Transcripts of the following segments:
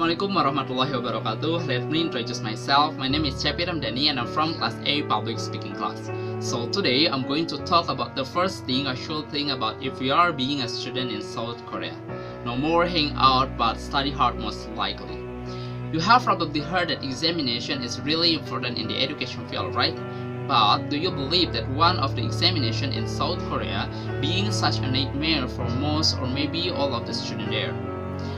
Assalamualaikum warahmatullahi wabarakatuh. Let me introduce myself. My name is Cepi Ramdani and I'm from Class A Public Speaking class. So today I'm going to talk about the first thing I should think about if we are being a student in South Korea. No more hang out but study hard most likely. You have probably heard that examination is really important in the education field, right? But do you believe that one of the examination in South Korea being such a nightmare for most or maybe all of the students there?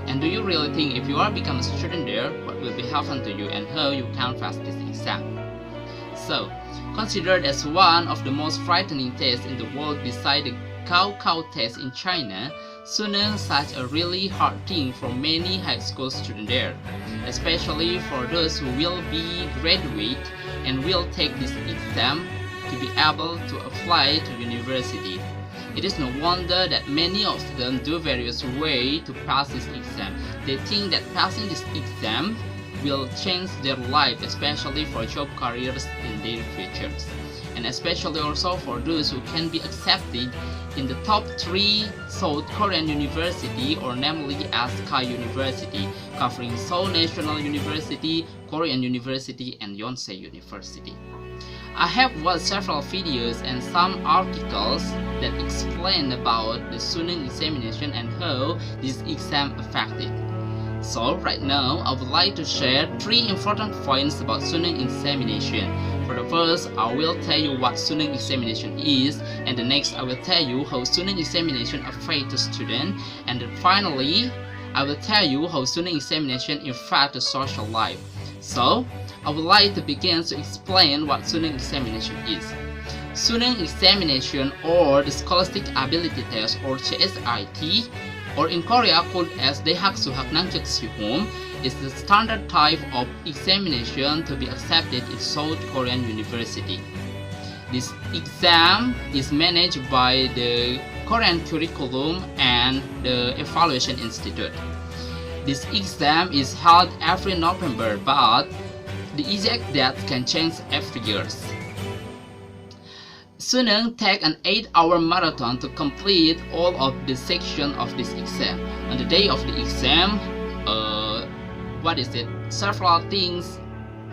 And do you really think if you are become a student there, what will be happen to you and how you can pass this exam? So, considered as one of the most frightening tests in the world beside the Cow test in China, Suneung is such a really hard thing for many high school students there, especially for those who will be graduate and will take this exam to be able to apply to university. It is no wonder that many of them do various ways to pass this exam. They think that passing this exam will change their life, especially for job careers in their futures. And especially also for those who can be accepted in the top 3 South Korean university, or namely as Sky University, covering Seoul National University, Korean University, and Yonsei University. I have watched several videos and some articles that explain about the Suneung examination and how this exam affected. So right now, I would like to share 3 important points about Suneung examination. For the first, I will tell you what Suneung examination is, and the next I will tell you how Suneung examination affects the student, and then finally, I will tell you how Suneung examination affects the social life. So, I would like to begin to explain what Suneung examination is. Suneung examination, or the Scholastic Ability Test, or CSIT, or in Korea called as Daehaksuhak Nangjak Sihum, is the standard type of examination to be accepted in South Korean University. This exam is managed by the Korean Curriculum and the Evaluation Institute. This exam is held every November, but the exact date can change every year. Suneung take an 8-hour marathon to complete all of the sections of this exam. On the day of the exam, several things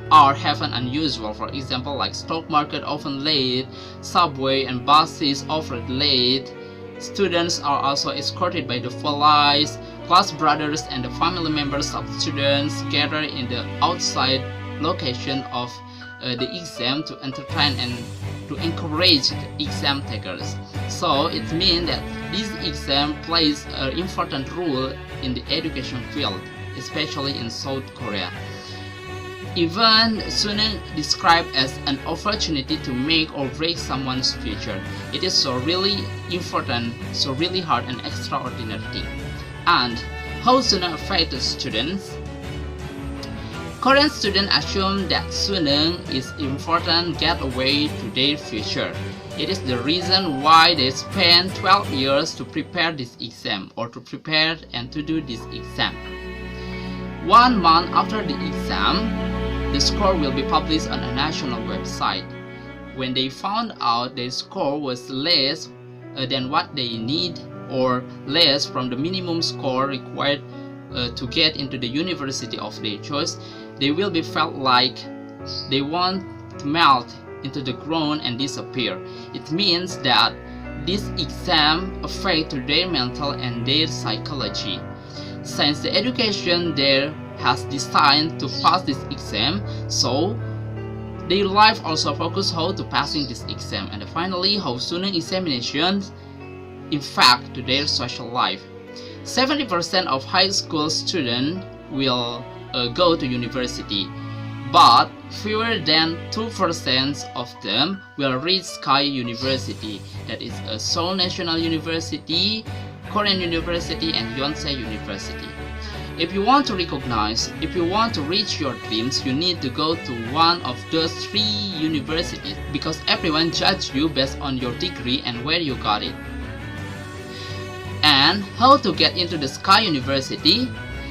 are happen unusual. For example, like stock market often late, subway and buses often late. Students are also escorted by the police. Class brothers and the family members of students gather in the outside location of the exam to entertain and to encourage the exam takers. So it means that this exam plays an important role in the education field, especially in South Korea. Even Suneung described as an opportunity to make or break someone's future. It is so really important, so really hard and extraordinary thing. And how Suneung affects the students? Korean students assume that Suneung is important gateway to their future. It is the reason why they spend 12 years to prepare this exam, or to prepare and to do this exam. 1 month after the exam, the score will be published on a national website. When they found out their score was less than what they need, or less from the minimum score required to get into the university of their choice, they will be felt like they want to melt into the ground and disappear. It means that this exam affects their mental and their psychology. Since the education there has designed to pass this exam, so their life also focus how to passing this exam. And finally, how Suneung examinations impact to their social life. 70% of high school students will go to university, but fewer than 2% of them will reach Sky University, that is a Seoul National University, Korean University, and Yonsei University. If you want to reach your dreams, you need to go to one of those 3 universities, because everyone judges you based on your degree and where you got it. And how to get into the Sky University?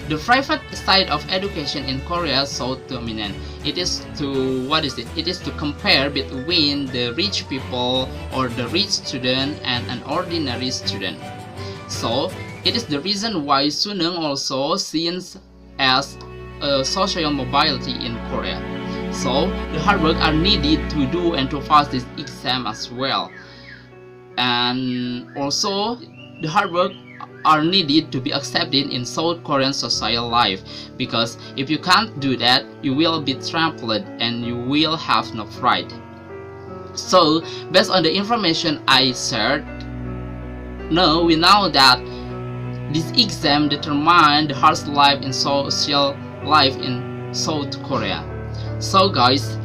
The private side of education in Korea is so dominant. It is to compare between the rich people or the rich student and an ordinary student. So it is the reason why Suneung also seen as social mobility in Korea. So the hard work are needed to do and to pass this exam as well. And also the hard work are needed to be accepted in South Korean social life, because if you can't do that, you will be trampled and you will have no pride. So based on the information I shared, now we know that this exam determines the hard life in social life in South Korea. So guys,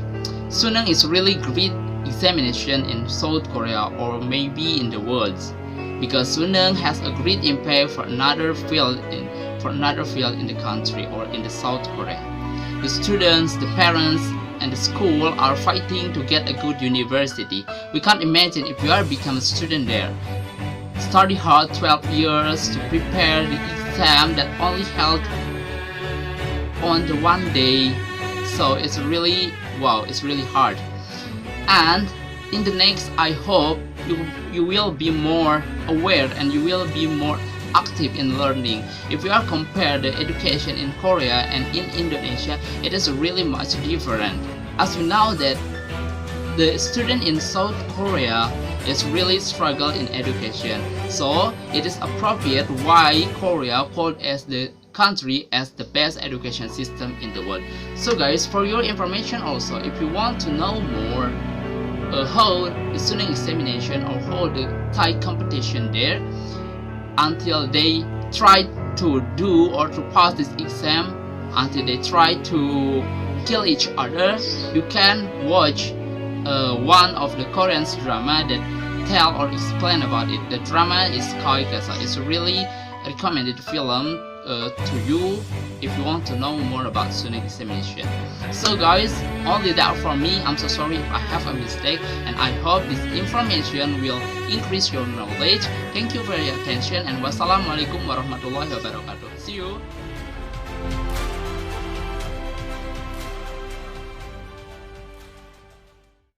Suneung is really great examination in South Korea or maybe in the world, because Suneung has a great impact for another field in the country or in the South Korea. The students, the parents, and the school are fighting to get a good university. We can't imagine if you are become a student there. Study hard 12 years to prepare the exam that only held on the one day. So it's really it's really hard. And in the next, I hope you will be more aware and you will be more active in learning. If you are compare the education in Korea and in Indonesia, it is really much different. As we know that the student in South Korea is really struggle in education, so it is appropriate why Korea called as the country as the best education system in the world. So guys, for your information also, if you want to know more how the Suneung examination or how the Thai competition there until they try to do or to pass this exam, until they try to kill each other, you can watch one of the Korean drama that tell or explain about it. The drama is called It's a really recommended film to you if you want to know more about Suneung examination. So guys, only that from me. I'm so sorry if I have a mistake, and I hope this information will increase your knowledge. Thank you for your attention, and wassalamualaikum warahmatullahi wabarakatuh. See you.